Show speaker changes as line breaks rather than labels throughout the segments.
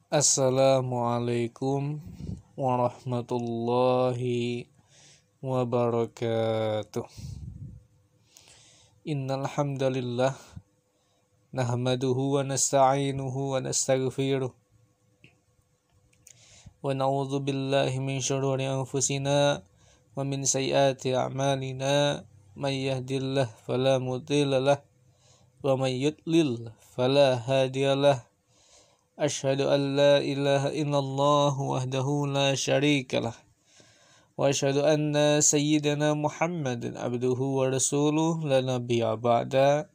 Assalamualaikum warahmatullahi wabarakatuh. Innal hamdalillah nahmaduhu wa nasta'inuhu wa nastaghfiruh wa na'udzu billahi min syururi anfusina wa min sayyiati a'malina may yahdihillahu fala mudilla lahu wa may yudlil fala hadiyalah. Asyhadu an la ilaha illallah wahdahu la syarikalah wa asyhadu anna sayyidana Muhammadan abduhu wa rasuluh la nabiyya ba'da.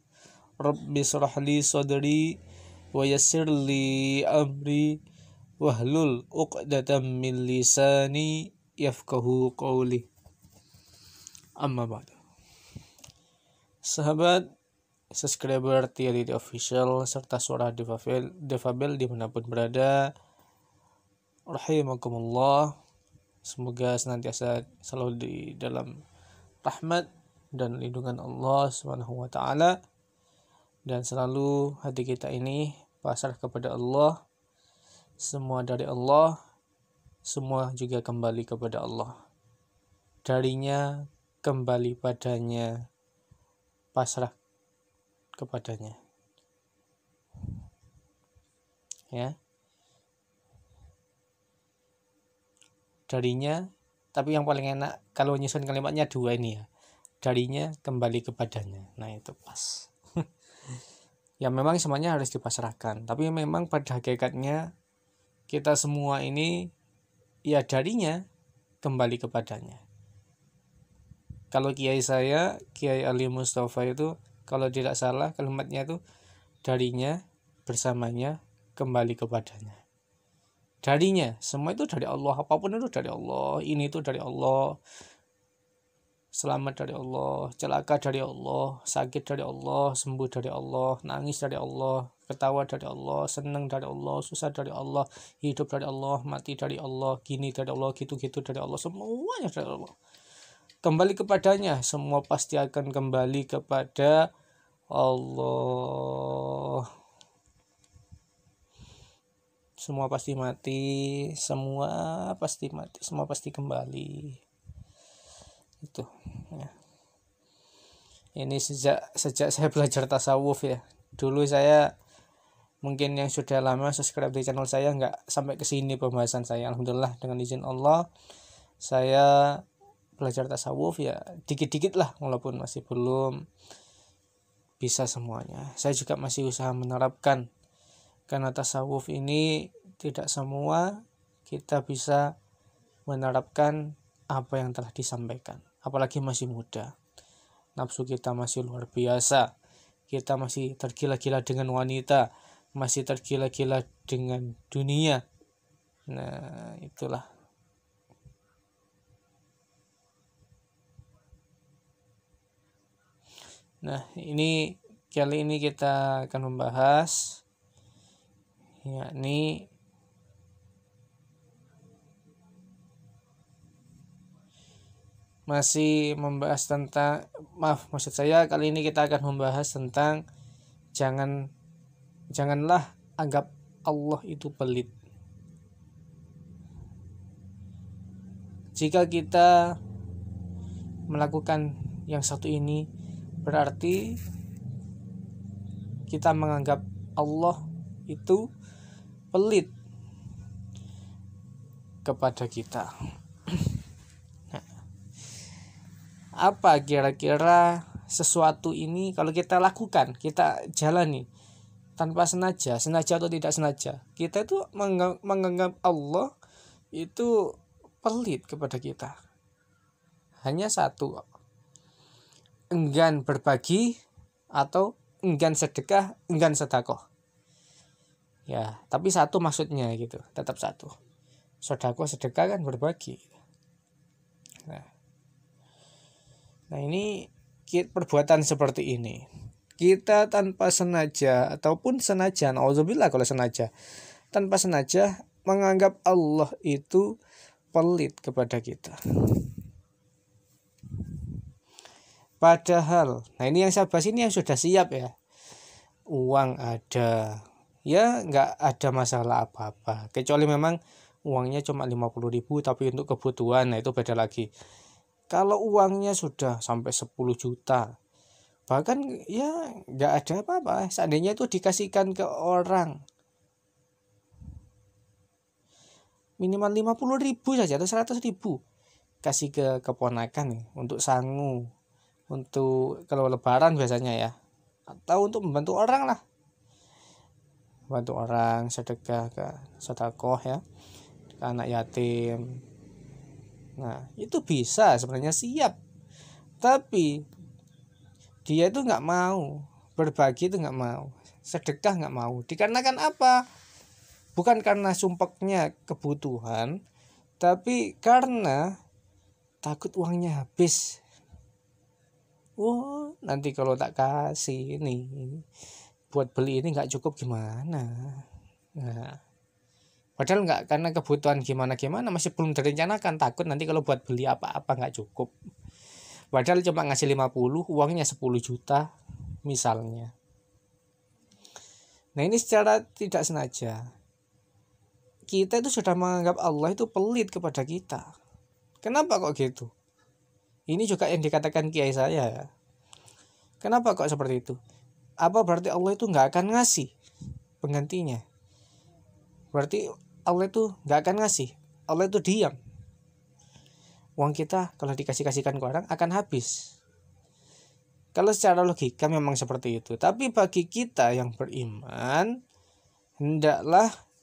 Rabbi shrah li sadri wa yassir li amri wahlul 'uqdatam min lisani yafqahu qawli. Amma ba'du. Sahabat subscriber TLD Official serta suara Defabel dimanapun berada, rahimakumullah, semoga senantiasa selalu di dalam rahmat dan lindungan Allah Subhanahu wa taala, dan selalu hati kita ini pasrah kepada Allah. Semua dari Allah, semua juga kembali kepada Allah. Darinya, kembali padanya, pasrah kepadanya, ya, darinya. Tapi yang paling enak kalau nyusun kalimatnya dua ini, ya, darinya kembali kepadanya. Nah, itu pas. Ya, memang semuanya harus dipasrahkan, tapi memang pada hakikatnya kita semua ini ya darinya kembali kepadanya. Kalau kiai saya, Kiai Ali Mustafa itu, kalau tidak salah kalimatnya itu darinya, bersamanya, kembali kepadanya. Darinya, semua itu dari Allah, apapun itu dari Allah, ini itu dari Allah, selamat dari Allah, celaka dari Allah, sakit dari Allah, sembuh dari Allah, nangis dari Allah, ketawa dari Allah, senang dari Allah, susah dari Allah, hidup dari Allah, mati dari Allah, gini dari Allah, gitu-gitu dari Allah, semuanya dari Allah. Kembali kepadanya, semua pasti akan kembali kepada Allah. Semua pasti mati, semua pasti mati, semua pasti kembali. Itu, ya. Ini sejak saya belajar tasawuf, ya. Dulu saya, mungkin yang sudah lama subscribe di channel saya, nggak sampai ke sini pembahasan saya. Alhamdulillah, dengan izin Allah saya belajar tasawuf, ya dikit-dikit lah, walaupun masih belum bisa semuanya. Saya juga masih usaha menerapkan, karena tasawuf ini tidak semua kita bisa menerapkan apa yang telah disampaikan, apalagi masih muda. Nafsu kita masih luar biasa, kita masih tergila-gila dengan wanita, masih tergila-gila dengan dunia. Nah, itulah. Nah, ini kali ini kita akan membahas, yakni masih membahas tentang, maksud saya kali ini kita akan membahas tentang janganlah anggap Allah itu pelit. Jika kita melakukan yang satu ini, berarti kita menganggap Allah itu pelit kepada kita. Nah, apa kira-kira sesuatu ini kalau kita lakukan, kita jalani tanpa sengaja atau tidak sengaja, kita itu menganggap Allah itu pelit kepada kita. Hanya satu, enggan berbagi atau enggan sedekah, enggan sedekah. Ya, tapi satu maksudnya gitu, tetap satu. Sedekah kan berbagi. Nah, ini perbuatan seperti ini, kita tanpa sengaja ataupun sengaja, nauzubillah kalau sengaja, tanpa sengaja menganggap Allah itu pelit kepada kita. Padahal, nah ini yang saya bahas ini yang sudah siap, ya. Uang ada, ya nggak ada masalah apa-apa, kecuali memang uangnya cuma 50.000 tapi untuk kebutuhan, nah itu beda lagi. Kalau uangnya sudah sampai 10 juta bahkan ya nggak ada apa-apa, seandainya itu dikasihkan ke orang minimal 50.000 saja atau 100.000, kasih ke keponakan nih, untuk sangu, untuk kalau lebaran biasanya ya, atau untuk membantu orang lah, bantu orang, sedekah, ke sedekah ya, ke anak yatim. Nah itu bisa sebenarnya, siap, tapi dia itu nggak mau berbagi, itu nggak mau sedekah, nggak mau, dikarenakan apa? Bukan karena sumpeknya kebutuhan, tapi karena takut uangnya habis. Oh nanti kalau tak kasih ini buat beli ini nggak cukup gimana. Nah padahal nggak karena kebutuhan gimana masih belum direncanakan, takut nanti kalau buat beli apa-apa nggak cukup, padahal cuma ngasih 50, uangnya 10 juta misalnya. Nah ini secara tidak sengaja kita itu sudah menganggap Allah itu pelit kepada kita. Kenapa kok gitu? Ini juga yang dikatakan kiai saya ya. Kenapa kok seperti itu? Apa berarti Allah itu nggak akan ngasih penggantinya? Berarti Allah itu nggak akan ngasih, Allah itu diam. Uang kita kalau dikasihkan ke orang akan habis. Kalau secara logika memang seperti itu. Tapi bagi kita yang beriman,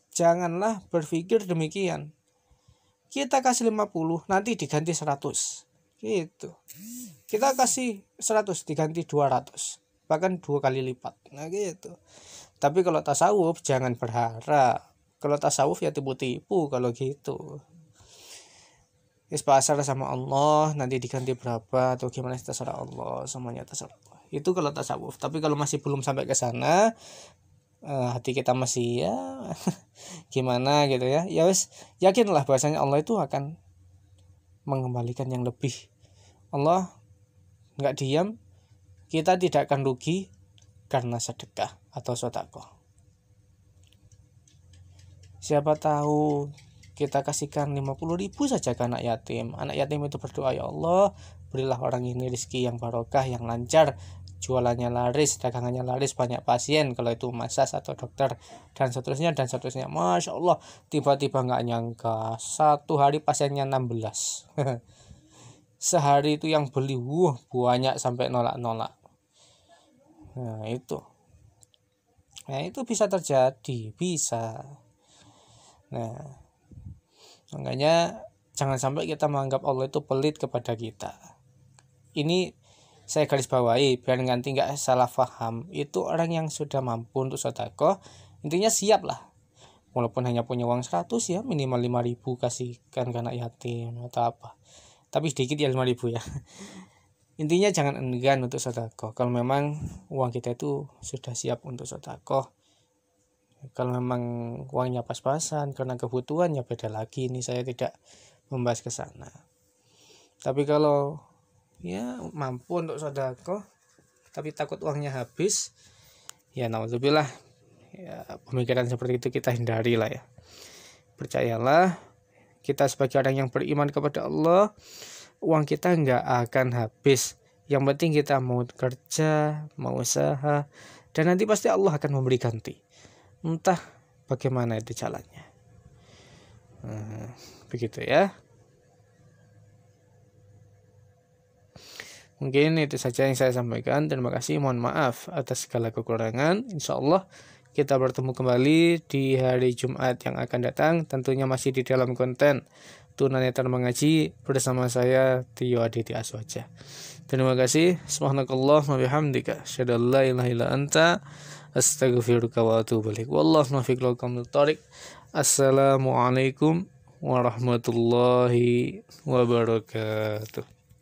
janganlah berpikir demikian. Kita kasih 50, nanti diganti 100. Gitu. Kita kasih 100 diganti 200. Bahkan 2 kali lipat. Nah gitu. Tapi kalau tasawuf jangan berharap. Kalau tasawuf ya tipu-tipu kalau gitu. Pasrah sama Allah, nanti diganti berapa atau gimana, terserah Allah, semuanya terserah Allah. Itu kalau tasawuf. Tapi kalau masih belum sampai ke sana, hati kita masih ya gimana gitu ya, ya wes yakinlah bahwasanya Allah itu akan mengembalikan yang lebih. Allah nggak diam, kita tidak akan rugi karena sedekah atau sedekah. Siapa tahu kita kasihkan 50.000 saja ke anak yatim. Anak yatim itu berdoa, ya Allah berilah orang ini rezeki yang barokah, yang lancar, jualannya laris, dagangannya laris, banyak pasien kalau itu masas atau dokter, dan seterusnya. Masya Allah, tiba-tiba nggak nyangka satu hari pasiennya 16. Sehari itu yang beli banyak sampai nolak-nolak. Nah itu bisa terjadi, bisa. Nah makanya jangan sampai kita menganggap Allah itu pelit kepada kita. Ini saya garis bawahi biar nanti nggak salah paham. Itu orang yang sudah mampu untuk sedekah, intinya siap lah. Walaupun hanya punya uang 100 ya, minimal 5.000 kasihkan ke anak yatim atau apa. Tapi sedikit ya 5.000 ya. Intinya jangan enggan untuk sedekah. Kalau memang uang kita itu sudah siap untuk sedekah. Kalau memang uangnya pas-pasan karena kebutuhan ya beda lagi. Ini saya tidak membahas ke sana. Tapi kalau ya mampu untuk sedekah tapi takut uangnya habis, ya naudzubillah, ya pemikiran seperti itu kita hindari lah ya. Percayalah, kita sebagai orang yang beriman kepada Allah, uang kita nggak akan habis. Yang penting kita mau kerja, mau usaha, dan nanti pasti Allah akan memberi ganti. Entah bagaimana itu jalannya. Begitu ya. Mungkin itu saja yang saya sampaikan. Terima kasih. Mohon maaf atas segala kekurangan. Insya Allah kita bertemu kembali di hari Jumat yang akan datang. Tentunya masih di dalam konten Tunanetra Mengaji bersama saya Tio Aditya Aswaja. Terima kasih. Subhanakallah wa bihamdika. Asyhadu an la ilaha illa anta astaghfiruka wa atubu ilaik. Wallahu muwaffiq lakum thoriq. Assalamualaikum warahmatullahi wabarakatuh.